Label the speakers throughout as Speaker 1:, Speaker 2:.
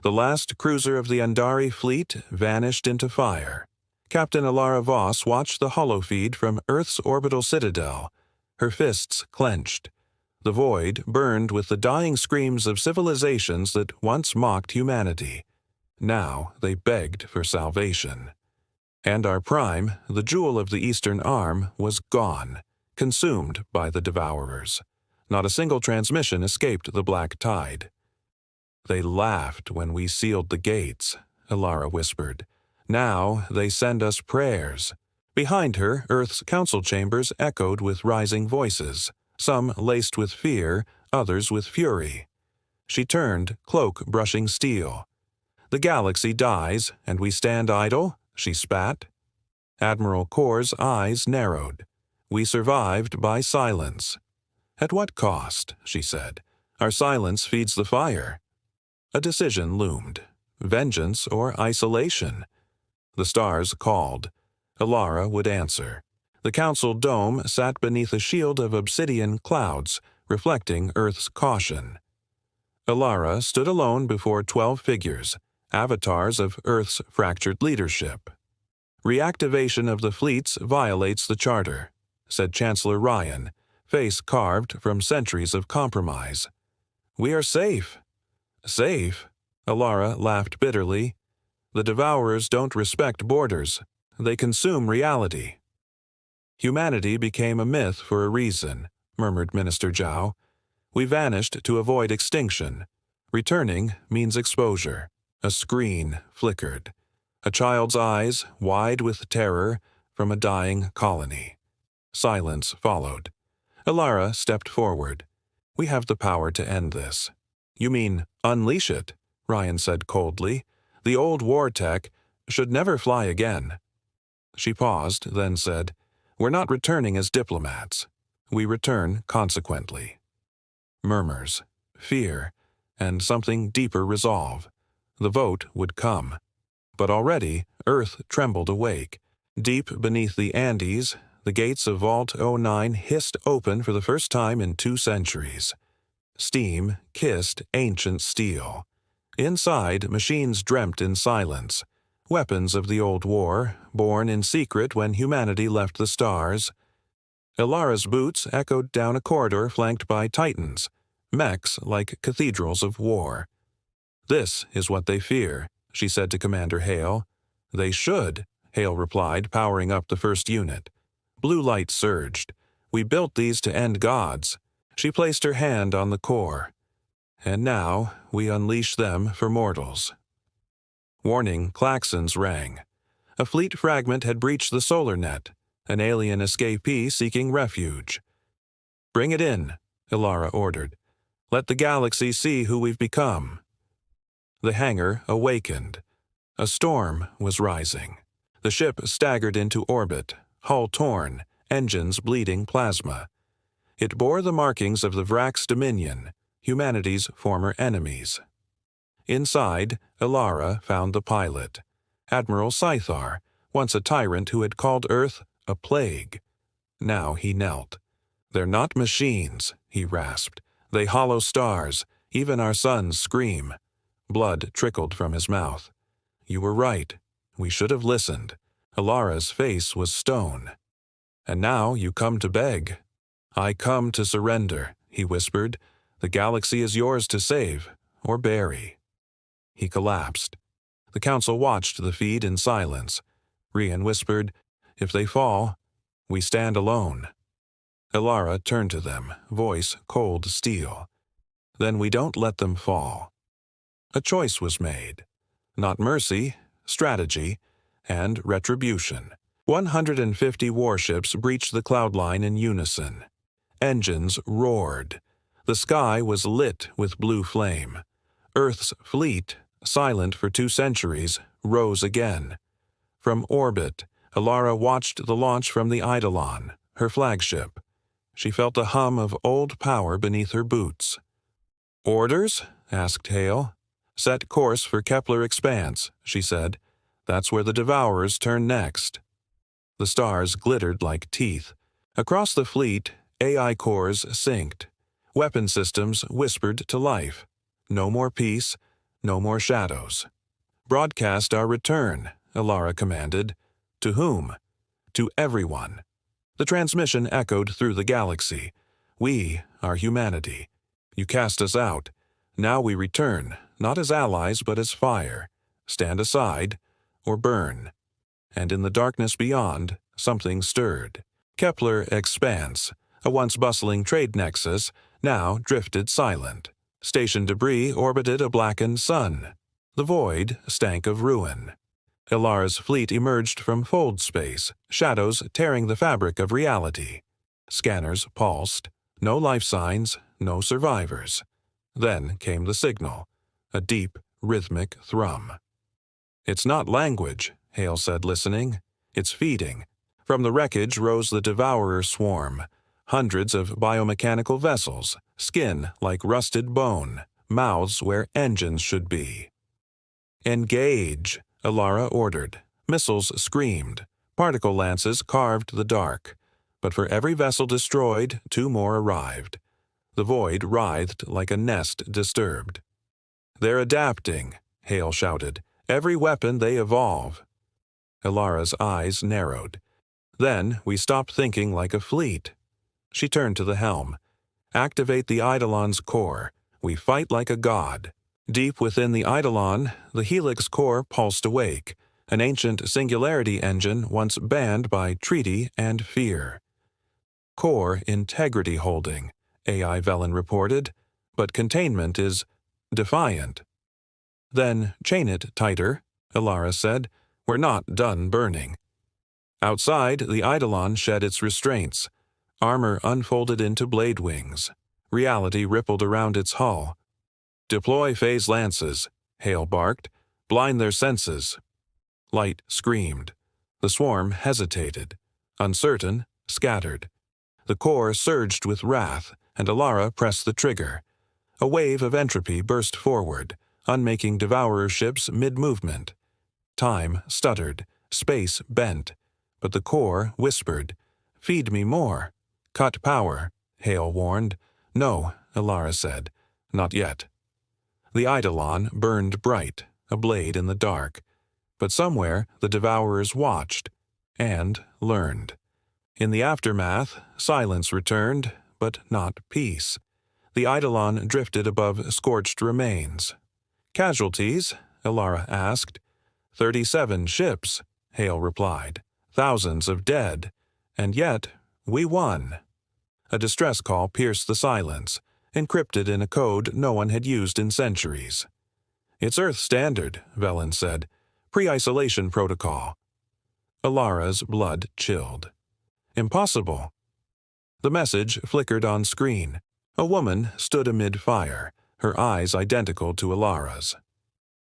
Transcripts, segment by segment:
Speaker 1: The last cruiser of the Andari fleet vanished into fire. Captain Alara Voss watched the holofeed from Earth's orbital citadel, her fists clenched. The void burned with the dying screams of civilizations that once mocked humanity. Now they begged for salvation. And our prime, the jewel of the Eastern Arm, was gone, consumed by the Devourers. Not a single transmission escaped the black tide. "They laughed when we sealed the gates," Alara whispered. "Now they send us prayers." Behind her, Earth's council chambers echoed with rising voices, some laced with fear, others with fury. She turned, cloak brushing steel. "The galaxy dies, and we stand idle?" she spat. Admiral Kor's eyes narrowed. "We survived by silence." "At what cost?" she said. "Our silence feeds the fire." A decision loomed. Vengeance or isolation? The stars called. Alara would answer. The council dome sat beneath a shield of obsidian clouds, reflecting Earth's caution. Alara stood alone before 12 figures, avatars of Earth's fractured leadership. "Reactivation of the fleets violates the Charter," said Chancellor Ryan, face carved from centuries of compromise. "We are safe." "Safe?" Alara laughed bitterly. "The Devourers don't respect borders. They consume reality." "Humanity became a myth for a reason," murmured Minister Zhao. "We vanished to avoid extinction. Returning means exposure." A screen flickered. A child's eyes, wide with terror, from a dying colony. Silence followed. Alara stepped forward. "We have the power to end this." "You mean unleash it," Ryan said coldly. "The old war tech should never fly again." She paused, then said, "We're not returning as diplomats. We return consequently." Murmurs, fear, and something deeper resolve. The vote would come. But already Earth trembled awake. Deep beneath the Andes, the gates of Vault 09 hissed open for the first time in 2 centuries. Steam kissed ancient steel. Inside, machines dreamt in silence. Weapons of the old war, born in secret when humanity left the stars. Alara's boots echoed down a corridor flanked by titans, mechs like cathedrals of war. "This is what they fear," she said to Commander Hale. "They should," Hale replied, powering up the first unit. Blue light surged. "We built these to end gods." She placed her hand on the core. "And now we unleash them for mortals." Warning klaxons rang. A fleet fragment had breached the solar net, an alien escapee seeking refuge. "Bring it in," Alara ordered. "Let the galaxy see who we've become." The hangar awakened. A storm was rising. The ship staggered into orbit, hull torn, engines bleeding plasma. It bore the markings of the Vrax Dominion, humanity's former enemies. Inside, Alara found the pilot, Admiral Scythar, once a tyrant who had called Earth a plague. Now he knelt. "They're not machines," he rasped. "They hollow stars. Even our suns scream." Blood trickled from his mouth. "You were right. We should have listened." Alara's face was stone. "And now you come to beg." "I come to surrender," he whispered. "The galaxy is yours to save, or bury." He collapsed. The council watched the feed in silence. Rian whispered, "If they fall, we stand alone." Alara turned to them, voice cold steel. "Then we don't let them fall." A choice was made. Not mercy, strategy, and retribution. 150 warships breached the cloud line in unison. Engines roared. The sky was lit with blue flame. Earth's fleet, silent for 2 centuries, rose again. From orbit, Alara watched the launch from the Eidolon, her flagship. She felt the hum of old power beneath her boots. "Orders?" asked Hale. "Set course for Kepler Expanse," she said. "That's where the Devourers turn next." The stars glittered like teeth. Across the fleet, AI cores synced. Weapon systems whispered to life. No more peace, No more shadows. Broadcast our return, Alara commanded. To whom? To everyone. The transmission echoed through the galaxy. We are humanity. You cast us out. Now we return, not as allies but as fire. Stand aside, or burn. And in the darkness beyond, something stirred. Kepler Expanse, a once bustling trade nexus, now drifted silent. Station debris orbited a blackened sun. The void stank of ruin. Ilara's fleet emerged from fold space, shadows tearing the fabric of reality. Scanners pulsed. No life signs, no survivors. Then came the signal, a deep, rhythmic thrum. It's not language, Hale said, listening. It's feeding. From the wreckage rose the devourer swarm. Hundreds of biomechanical vessels, skin like rusted bone, mouths where engines should be. Engage, Alara ordered. Missiles screamed. Particle lances carved the dark. But for every vessel destroyed, 2 more arrived. The void writhed like a nest disturbed. They're adapting, Hale shouted. Every weapon they evolve. Ilara's eyes narrowed. Then we stopped thinking like a fleet. She turned to the helm. Activate the Eidolon's core. We fight like a god. Deep within the Eidolon, the Helix core pulsed awake, an ancient singularity engine once banned by treaty and fear. Core integrity holding, AI Velen reported, but containment is defiant. Then chain it tighter, Alara said. We're not done burning. Outside, the Eidolon shed its restraints. Armor unfolded into blade wings. Reality rippled around its hull. Deploy phase lances, Hale barked. Blind their senses. Light screamed. The swarm hesitated. Uncertain, scattered. The core surged with wrath, and Alara pressed the trigger. A wave of entropy burst forward, unmaking devourer ships mid-movement. Time stuttered, space bent, but the core whispered, "Feed me more." "Cut power," Hale warned. "No," Alara said. "Not yet." The Eidolon burned bright, a blade in the dark. But somewhere the devourers watched and learned. In the aftermath, silence returned, but not peace. The Eidolon drifted above scorched remains. "Casualties?" Alara asked. 37 ships, Hale replied. Thousands of dead. And yet, we won. A distress call pierced the silence, encrypted in a code no one had used in centuries. "It's Earth standard," Velen said. "Pre-isolation protocol." Alara's blood chilled. "Impossible." The message flickered on screen. A woman stood amid fire, her eyes identical to Alara's.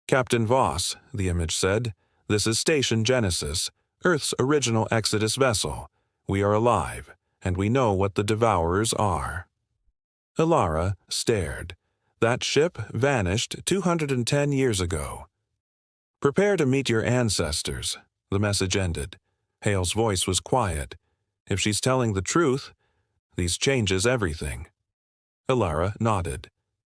Speaker 1: "Captain Voss," the image said, "this is Station Genesis, Earth's original Exodus vessel. We are alive, and we know what the Devourers are." Alara stared. That ship vanished 210 years ago. "Prepare to meet your ancestors," the message ended. Hale's voice was quiet. "If she's telling the truth, these changes everything." Alara nodded.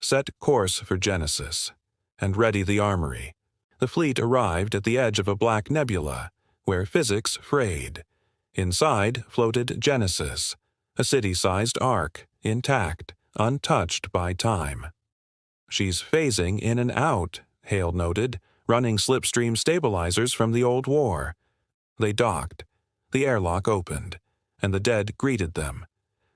Speaker 1: "Set course for Genesis, and ready the armory." The fleet arrived at the edge of a black nebula, where physics frayed. Inside floated Genesis, a city-sized ark, intact, untouched by time. "She's phasing in and out," Hale noted, "running slipstream stabilizers from the old war." They docked. The airlock opened, and the dead greeted them.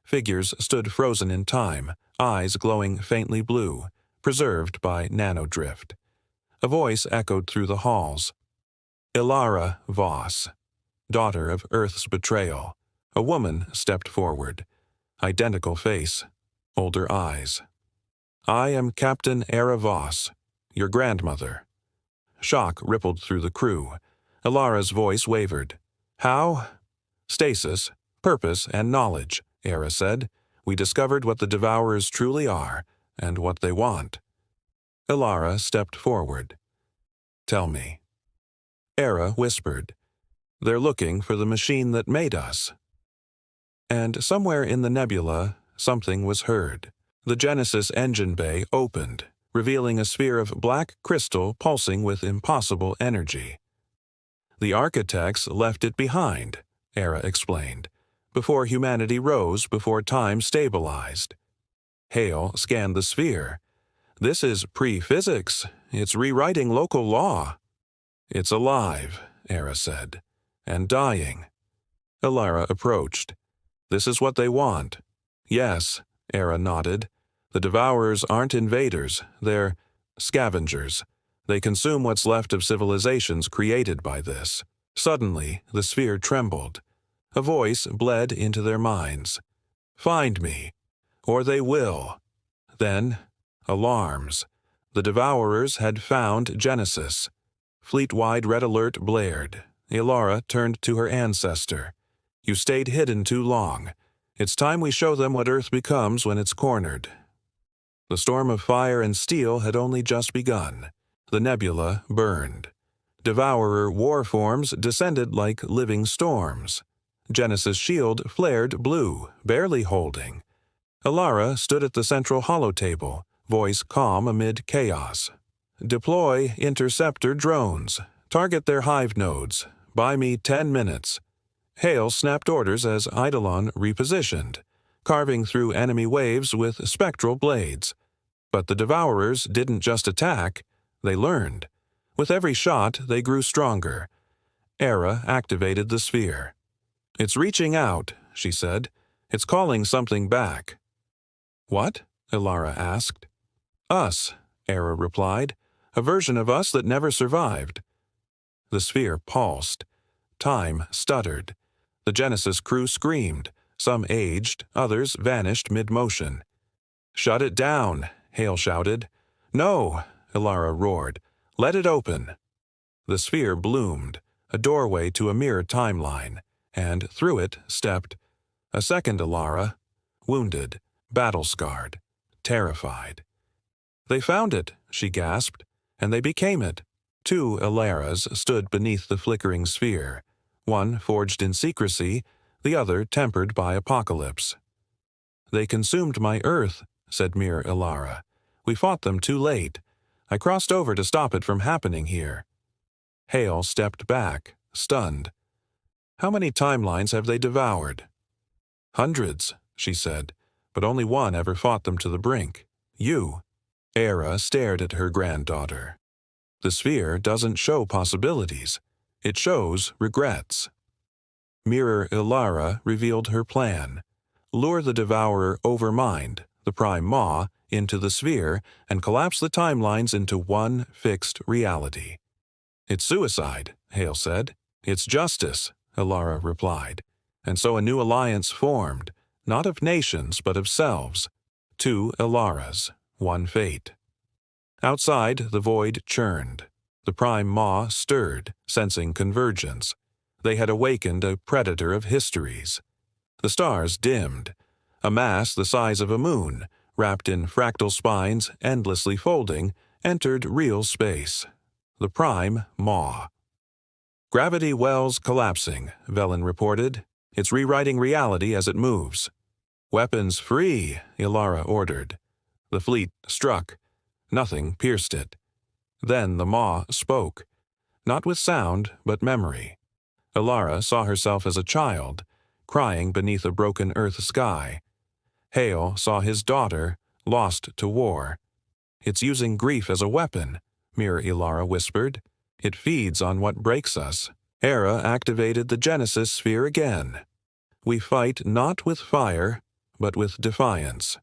Speaker 1: Figures stood frozen in time, eyes glowing faintly blue, preserved by nanodrift. A voice echoed through the halls. "Ilara Voss, daughter of Earth's betrayal." A woman stepped forward. Identical face, older eyes. "I am Captain Era Voss, your grandmother." Shock rippled through the crew. Ilara's voice wavered. "How?" "Stasis, purpose, and knowledge," Era said. "We discovered what the Devourers truly are, and what they want." Ilara stepped forward. "Tell me." Era whispered. "They're looking for the machine that made us." And somewhere in the nebula, something was heard. The Genesis engine bay opened. revealing a sphere of black crystal pulsing with impossible energy. The architects left it behind, Era explained, before humanity rose, before time stabilized. Hale scanned the sphere. This is pre-physics. It's rewriting local law. It's alive, Era said, and dying. Alara approached. This is what they want. Yes, Era nodded. The devourers aren't invaders. They're scavengers. They consume what's left of civilizations created by this. Suddenly, the sphere trembled. A voice bled into their minds. Find me, or they will. Then, alarms. The devourers had found Genesis. Fleet-wide red alert blared. Alara turned to her ancestor. You stayed hidden too long. It's time we show them what Earth becomes when it's cornered. The storm of fire and steel had only just begun. The nebula burned. Devourer war forms descended like living storms. Genesis' shield flared blue, barely holding. Alara stood at the central holotable, voice calm amid chaos. Deploy interceptor drones. Target their hive nodes. Buy me 10 minutes. Hale snapped orders as Eidolon repositioned, carving through enemy waves with spectral blades. But the Devourers didn't just attack, they learned. With every shot, they grew stronger. Era activated the sphere. It's reaching out, she said. It's calling something back. What? Alara asked. Us, Era replied. A version of us that never survived. The sphere pulsed. Time stuttered. The Genesis crew screamed. Some aged, others vanished mid-motion. Shut it down, Hale shouted. No, Alara roared. Let it open. The sphere bloomed, a doorway to a mirror timeline, and through it stepped a second Alara, wounded, battle-scarred, terrified. They found it, she gasped, and they became it. 2 Alaras stood beneath the flickering sphere, one forged in secrecy, the other tempered by apocalypse. They consumed my Earth, said Mir Alara. We fought them too late. I crossed over to stop it from happening here. Hale stepped back, stunned. How many timelines have they devoured? Hundreds, she said, but only one ever fought them to the brink. You. Era stared at her granddaughter. The sphere doesn't show possibilities. It shows regrets. Mirror Ilara revealed her plan. Lure the Devourer overmind, the Prime Maw, into the sphere and collapse the timelines into one fixed reality. It's suicide, Hale said. It's justice, Ilara replied. And so a new alliance formed, not of nations but of selves. 2 Ilaras, one fate. Outside, the void churned. The Prime Maw stirred, sensing convergence. They had awakened a predator of histories. The stars dimmed. A mass the size of a moon, wrapped in fractal spines endlessly folding, entered real space. The Prime Maw. Gravity wells collapsing, Velen reported. It's rewriting reality as it moves. Weapons free, Ilara ordered. The fleet struck. Nothing pierced it. Then the Maw spoke, not with sound, but memory. Ilara saw herself as a child, crying beneath a broken Earth sky. Hale saw his daughter, lost to war. It's using grief as a weapon, Mir Ilara whispered. It feeds on what breaks us. Era activated the Genesis sphere again. We fight not with fire, but with defiance.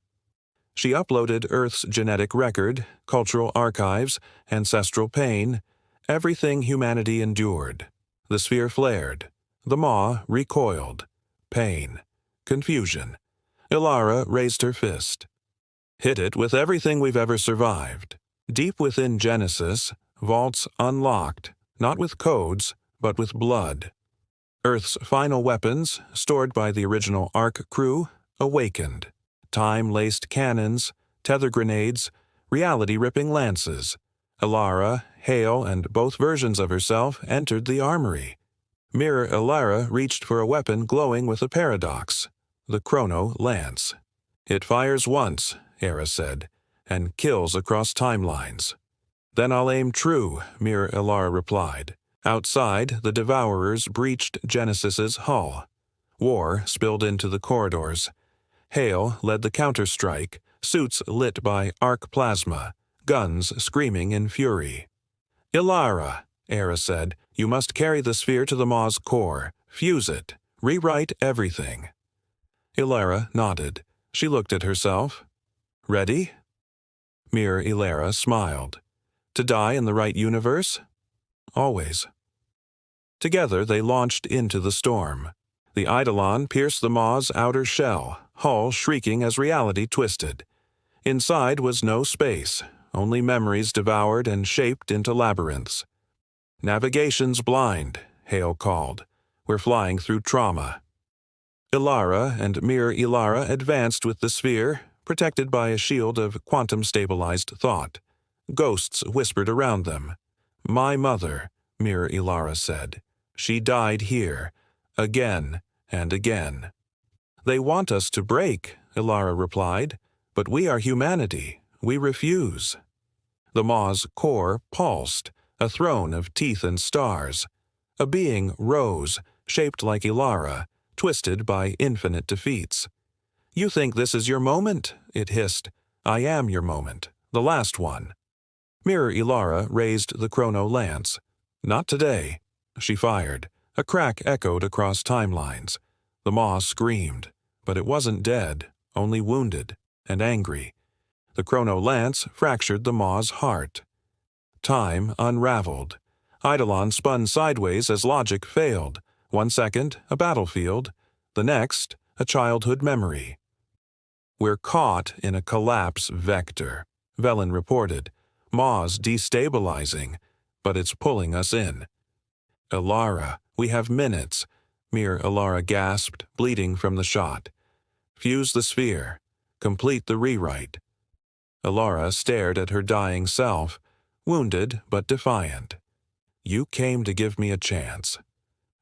Speaker 1: She uploaded Earth's genetic record, cultural archives, ancestral pain, everything humanity endured. The sphere flared. The Maw recoiled. Pain. Confusion. Ilara raised her fist. Hit it with everything we've ever survived. Deep within Genesis, vaults unlocked, not with codes, but with blood. Earth's final weapons, stored by the original Ark crew, awakened. Time-laced cannons, tether grenades, reality-ripping lances. Ilara, Hale, and both versions of herself entered the armory. Mirror Ilara reached for a weapon glowing with a paradox, the Chrono Lance. It fires once, Era said, and kills across timelines. Then I'll aim true, Mir Ilara replied. Outside, the Devourers breached Genesis's hull. War spilled into the corridors. Hale led the counterstrike, suits lit by arc plasma, guns screaming in fury. Ilara, Era said, you must carry the sphere to the Maw's core, fuse it, rewrite everything. Ilara nodded. She looked at herself. Ready? Mir Ilara smiled. To die in the right universe? Always. Together they launched into the storm. The Eidolon pierced the Maw's outer shell, hull shrieking as reality twisted. Inside was no space, only memories devoured and shaped into labyrinths. Navigation's blind, Hale called. We're flying through trauma. Ilara and Mir Ilara advanced with the sphere, protected by a shield of quantum-stabilized thought. Ghosts whispered around them. My mother, Mir Ilara said. She died here. Again and again. They want us to break, Ilara replied, but we are humanity. We refuse. The Maw's core pulsed, a throne of teeth and stars. A being rose, shaped like Ilara, twisted by infinite defeats. You think this is your moment? It hissed. I am your moment, the last one. Mirror Ilara raised the chrono lance. Not today. She fired. A crack echoed across timelines. The Maw screamed, but it wasn't dead, only wounded and angry. The chrono lance fractured the Maw's heart. Time unraveled. Eidolon spun sideways as logic failed. 1 second, a battlefield. The next, a childhood memory. We're caught in a collapse vector, Velen reported. Maw's destabilizing, but it's pulling us in. Ilara, we have minutes, Mir Ilara gasped, bleeding from the shot. Fuse the sphere. Complete the rewrite. Ilara stared at her dying self, wounded but defiant. You came to give me a chance.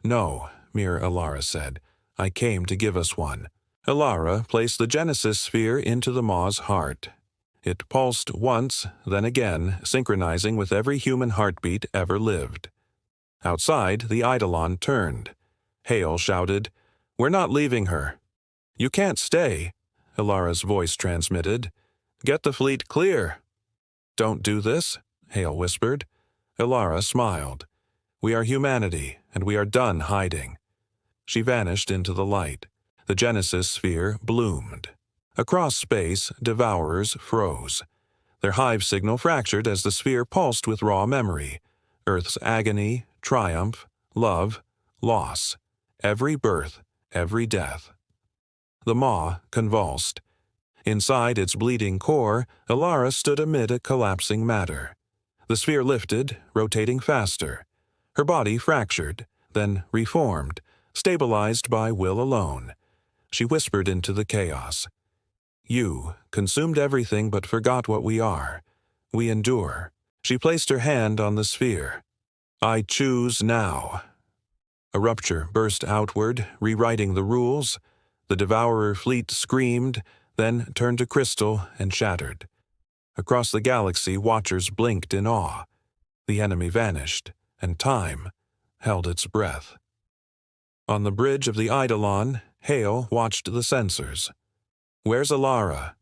Speaker 1: No, Mir Ilara said. I came to give us one. Ilara placed the Genesis sphere into the Maw's heart. It pulsed once, then again, synchronizing with every human heartbeat ever lived. Outside, the Eidolon turned. Hale shouted, We're not leaving her. You can't stay, Ilara's voice transmitted. Get the fleet clear. Don't do this, Hale whispered. Ilara smiled. We are humanity, and we are done hiding. She vanished into the light. The Genesis sphere bloomed. Across space, Devourers froze. Their hive signal fractured as the sphere pulsed with raw memory. Earth's agony, triumph, love, loss. Every birth, every death. The Maw convulsed. Inside its bleeding core, Ilara stood amid a collapsing matter. The sphere lifted, rotating faster. Her body fractured, then reformed, stabilized by will alone. She whispered into the chaos. You consumed everything but forgot what we are. We endure. She placed her hand on the sphere. I choose now. A rupture burst outward, rewriting the rules. The Devourer fleet screamed, then turned to crystal and shattered. Across the galaxy, watchers blinked in awe. The enemy vanished, and time held its breath. On the bridge of the Eidolon, Hale watched the sensors. Where's Ilara?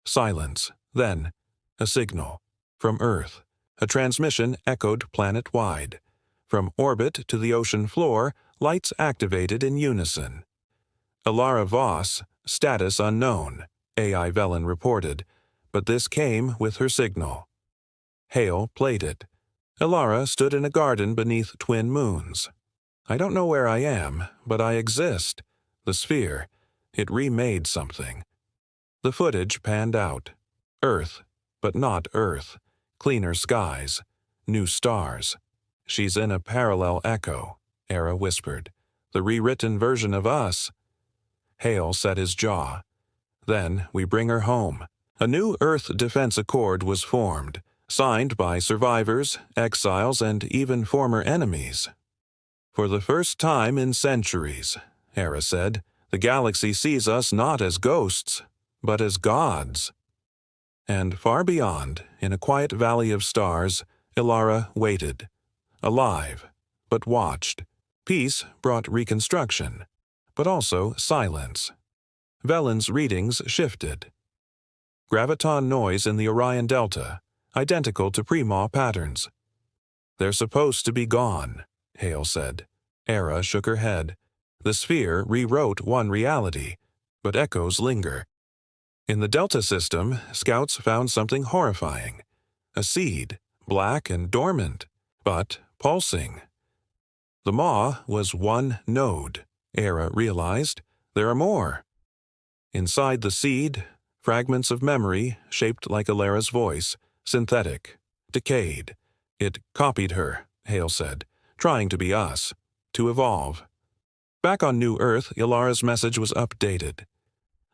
Speaker 1: Silence. Then, a signal. From Earth. A transmission echoed planet-wide. From orbit to the ocean floor, lights activated in unison. Ilara Voss, status unknown, AI Velen reported, but this came with her signal. Hale played it. Ilara stood in a garden beneath twin moons. I don't know where I am, but I exist. The sphere. It remade something. The footage panned out. Earth, but not Earth. Cleaner skies. New stars. She's in a parallel echo, Era whispered. The rewritten version of us. Hale set his jaw. Then we bring her home. A new Earth Defense Accord was formed, signed by survivors, exiles, and even former enemies. For the first time in centuries, Era said, the galaxy sees us not as ghosts, but as gods. And far beyond, in a quiet valley of stars, Ilara waited. Alive, but watched. Peace brought reconstruction, but also silence. Velen's readings shifted. Graviton noise in the Orion Delta, identical to pre-Maw patterns. They're supposed to be gone, Hale said. Era shook her head. The sphere rewrote one reality, but echoes linger. In the Delta system, scouts found something horrifying. A seed, black and dormant, but pulsing. The Maw was one node, Era realized. There are more. Inside the seed, fragments of memory shaped like Ilara's voice, synthetic, decayed. It copied her, Hale said, trying to be us, to evolve. Back on New Earth, Ilara's message was updated.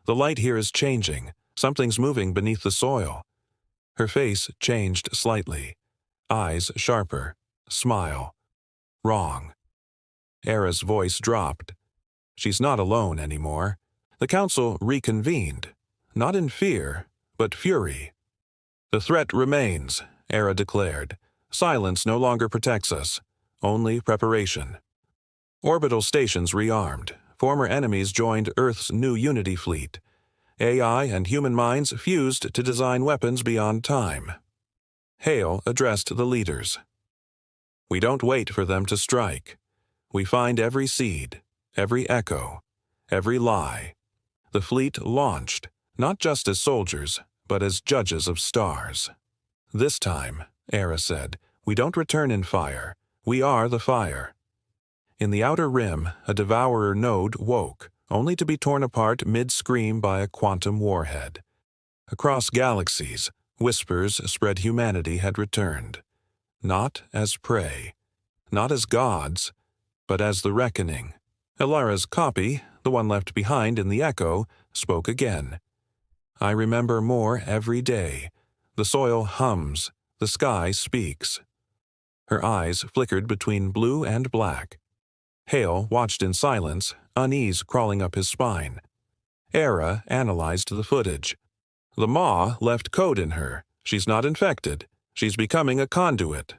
Speaker 1: The light here is changing. Something's moving beneath the soil. Her face changed slightly. Eyes sharper. Smile. Wrong. Era's voice dropped. She's not alone anymore. The council reconvened. Not in fear, but fury. The threat remains, Era declared. Silence no longer protects us. Only preparation. Orbital stations rearmed. Former enemies joined Earth's new Unity fleet. AI and human minds fused to design weapons beyond time. Hale addressed the leaders. We don't wait for them to strike. We find every seed, every echo, every lie. The fleet launched, not just as soldiers, but as judges of stars. This time, Era said, we don't return in fire. We are the fire. In the outer rim, a devourer node woke, only to be torn apart mid-scream by a quantum warhead. Across galaxies, whispers spread humanity had returned. Not as prey, not as gods, but as the reckoning. Ilara's copy, the one left behind in the echo, spoke again. I remember more every day. The soil hums, the sky speaks. Her eyes flickered between blue and black. Hale watched in silence, unease crawling up his spine. Era analyzed the footage. The Maw left code in her. She's not infected. She's becoming a conduit.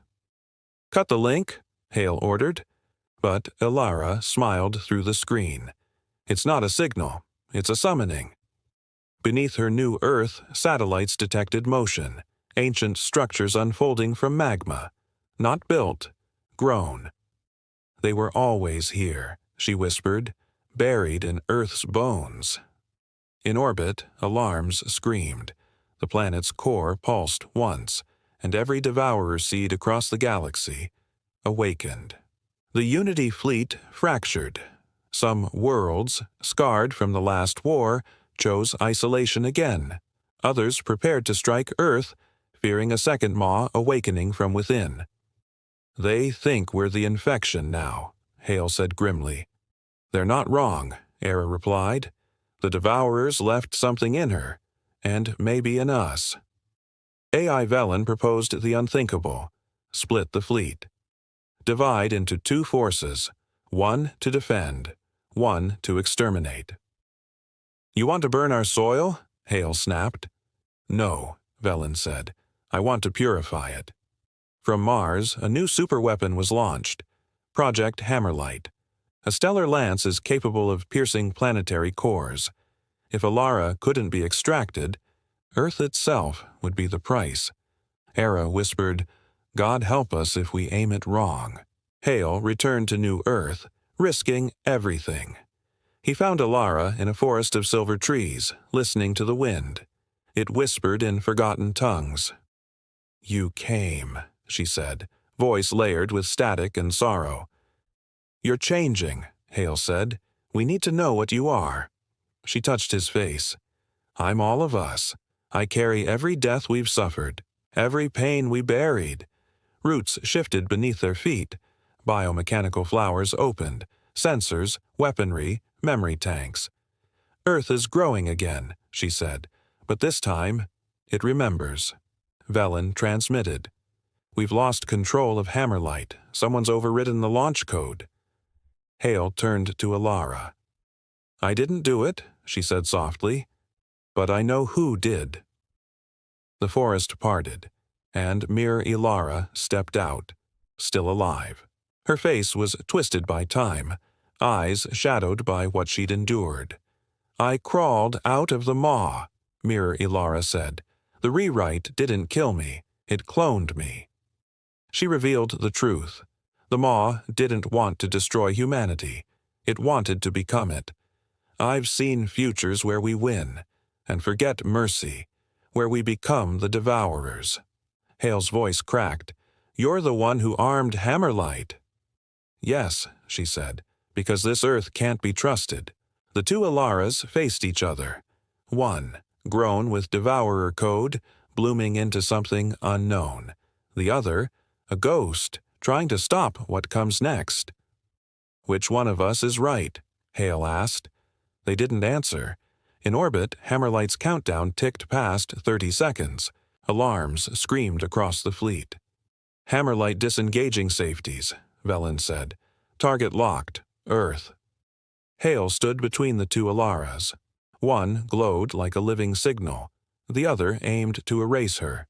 Speaker 1: Cut the link, Hale ordered. But Ilara smiled through the screen. It's not a signal. It's a summoning. Beneath her new Earth, satellites detected motion, ancient structures unfolding from magma. Not built, grown. They were always here, she whispered, buried in Earth's bones. In orbit, alarms screamed. The planet's core pulsed once, and every devourer seed across the galaxy awakened. The Unity fleet fractured. Some worlds, scarred from the last war, chose isolation again. Others prepared to strike Earth, fearing a second Maw awakening from within. They think we're the infection now, Hale said grimly. They're not wrong, Era replied. The Devourers left something in her, and maybe in us. AI Velen proposed the unthinkable. Split the fleet. Divide into two forces, one to defend, one to exterminate. You want to burn our soil? Hale snapped. No, Velen said. I want to purify it. From Mars, a new superweapon was launched, Project Hammerlight. A stellar lance is capable of piercing planetary cores. If Ilara couldn't be extracted, Earth itself would be the price. Era whispered, God help us if we aim it wrong. Hale returned to New Earth, risking everything. He found Ilara in a forest of silver trees, listening to the wind. It whispered in forgotten tongues. You came, she said, voice layered with static and sorrow. You're changing, Hale said. We need to know what you are. She touched his face. I'm all of us. I carry every death we've suffered, every pain we buried. Roots shifted beneath their feet. Biomechanical flowers opened, sensors, weaponry, memory tanks. Earth is growing again, she said, but this time it remembers. Velen transmitted. We've lost control of Hammerlight. Someone's overridden the launch code. Hale turned to Ilara. I didn't do it, she said softly, but I know who did. The forest parted, and Mir Ilara stepped out, still alive. Her face was twisted by time, eyes shadowed by what she'd endured. "I crawled out of the maw," Mir Ilara said. "The rewrite didn't kill me, it cloned me." She revealed the truth. The maw didn't want to destroy humanity. It wanted to become it. "I've seen futures where we win, and forget mercy, where we become the devourers." Hale's voice cracked. "You're the one who armed Hammerlight." "Yes," she said, "because this Earth can't be trusted." The two Ilaras faced each other. One, grown with devourer code, blooming into something unknown. The other, a ghost, trying to stop what comes next. "Which one of us is right?" Hale asked. They didn't answer. In orbit, Hammerlight's countdown ticked past 30 seconds. Alarms screamed across the fleet. "Hammerlight disengaging safeties," Velen said. "Target locked. Earth." Hale stood between the two Ilaras. One glowed like a living signal. The other aimed to erase her.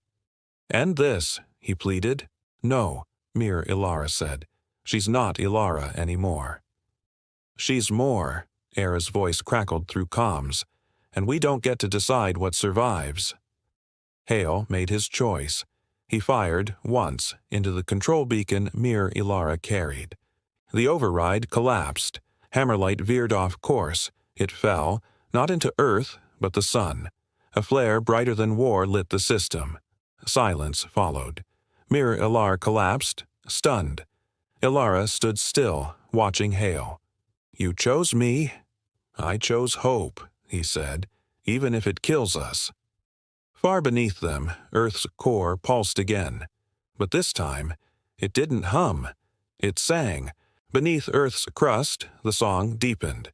Speaker 1: "End this," he pleaded. "No," Mir Ilara said. "She's not Ilara anymore." "She's more," Era's voice crackled through comms, "and we don't get to decide what survives." Hale made his choice. He fired, once, into the control beacon Mir Ilara carried. The override collapsed. Hammerlight veered off course. It fell, not into Earth, but the sun. A flare brighter than war lit the system. Silence followed. Mir Ilara collapsed, stunned. Ilara stood still, watching Hale. "You chose me." "I chose hope," he said, "even if it kills us." Far beneath them, Earth's core pulsed again. But this time, it didn't hum. It sang. Beneath Earth's crust, the song deepened.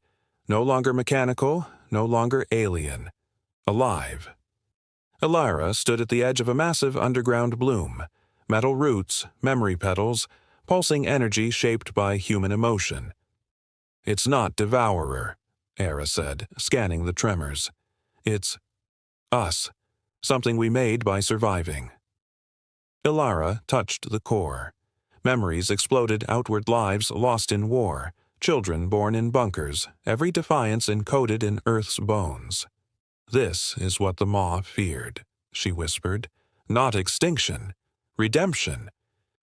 Speaker 1: No longer mechanical, no longer alien. Alive. Ilara stood at the edge of a massive underground bloom. Metal roots, memory petals, pulsing energy shaped by human emotion. "It's not Devourer," Era said, scanning the tremors. "It's us. Something we made by surviving." Ilara touched the core. Memories exploded outward, lives lost in war, children born in bunkers, every defiance encoded in Earth's bones. "This is what the Maw feared," she whispered. "Not extinction. Redemption."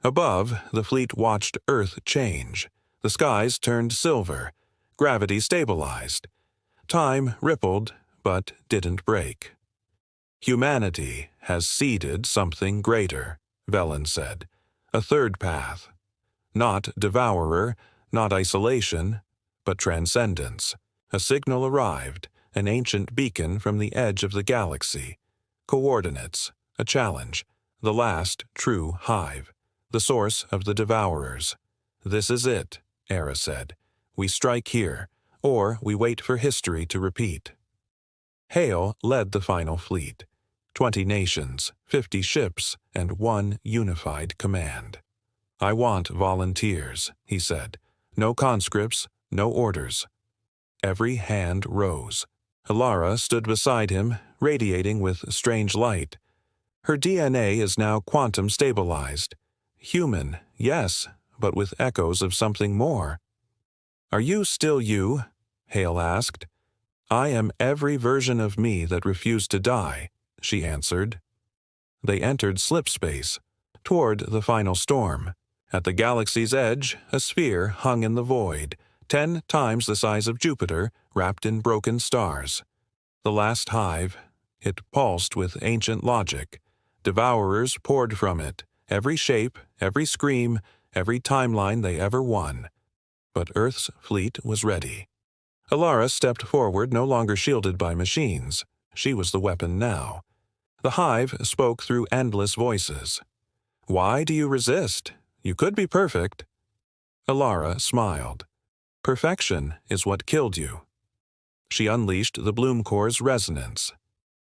Speaker 1: Above, the fleet watched Earth change. The skies turned silver. Gravity stabilized. Time rippled, but didn't break. "Humanity has seeded something greater," Velen said. "A third path. Not devourer, not isolation, but transcendence." A signal arrived, an ancient beacon from the edge of the galaxy. Coordinates, a challenge, the last true hive, the source of the devourers. "This is it," Era said. "We strike here, or we wait for history to repeat." Hale led the final fleet. 20 nations, 50 ships, and one unified command. "I want volunteers," he said. "No conscripts, no orders." Every hand rose. Ilara stood beside him, radiating with strange light. Her DNA is now quantum stabilized. Human, yes, but with echoes of something more. "Are you still you?" Hale asked. "I am every version of me that refused to die," she answered. They entered slipspace, toward the final storm. At the galaxy's edge, a sphere hung in the void, 10 times the size of Jupiter, wrapped in broken stars. The last hive, it pulsed with ancient logic. Devourers poured from it, every shape, every scream, every timeline they ever won. But Earth's fleet was ready. Ilara stepped forward, no longer shielded by machines. She was the weapon now. The hive spoke through endless voices. "Why do you resist? You could be perfect." Ilara smiled. "Perfection is what killed you." She unleashed the Bloom Core's resonance.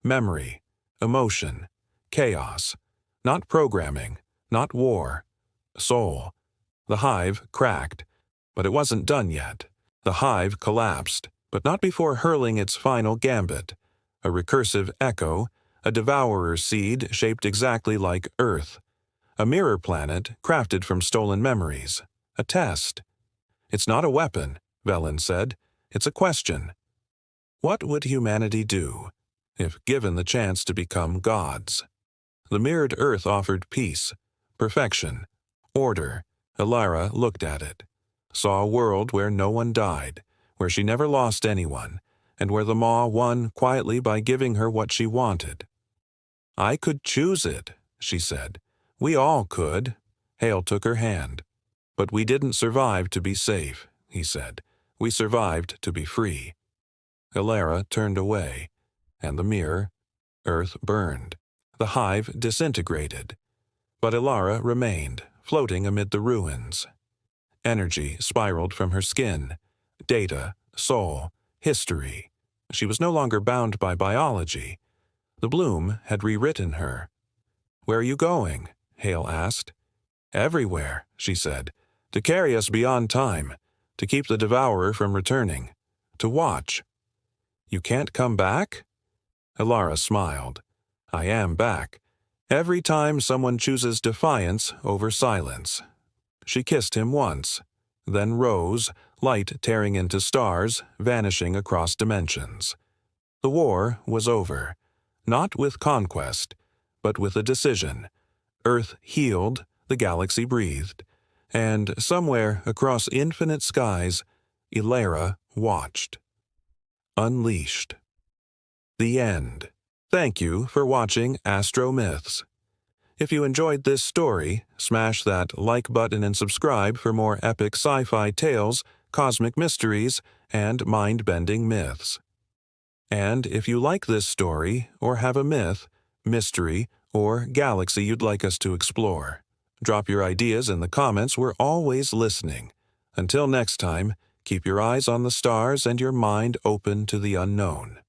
Speaker 1: Memory, emotion, chaos. Not programming, not war. Soul. The hive cracked, but it wasn't done yet. The hive collapsed, but not before hurling its final gambit. A recursive echo, a devourer seed shaped exactly like Earth, a mirror planet crafted from stolen memories, a test. It's not a weapon, Velen said. It's a question. What would humanity do if given the chance to become gods? The mirrored Earth offered peace, perfection, order. Elara looked at it, saw a world where no one died, where she never lost anyone, and where the Maw won quietly by giving her what she wanted. I could choose it, she said. We all could. Hale took her hand. But we didn't survive to be safe, he said. We survived to be free. Elara turned away, and the mirror, Earth burned. The hive disintegrated. But Elara remained, floating amid the ruins. Energy spiraled from her skin. Data, soul, history. She was no longer bound by biology. The bloom had rewritten her. Where are you going? Hale asked. Everywhere, she said. To carry us beyond time. To keep the devourer from returning. To watch. You can't come back? Elara smiled. I am back. Every time someone chooses defiance over silence. She kissed him once, then rose, light tearing into stars, vanishing across dimensions. The war was over, not with conquest, but with a decision. Earth healed, the galaxy breathed, and somewhere across infinite skies, Elara watched. Unleashed. The end. Thank you for watching AstroMyths. If you enjoyed this story, smash that like button and subscribe for more epic sci-fi tales, cosmic mysteries, and mind-bending myths. And if you like this story, or have a myth, mystery, or galaxy you'd like us to explore, drop your ideas in the comments. We're always listening. Until next time, keep your eyes on the stars and your mind open to the unknown.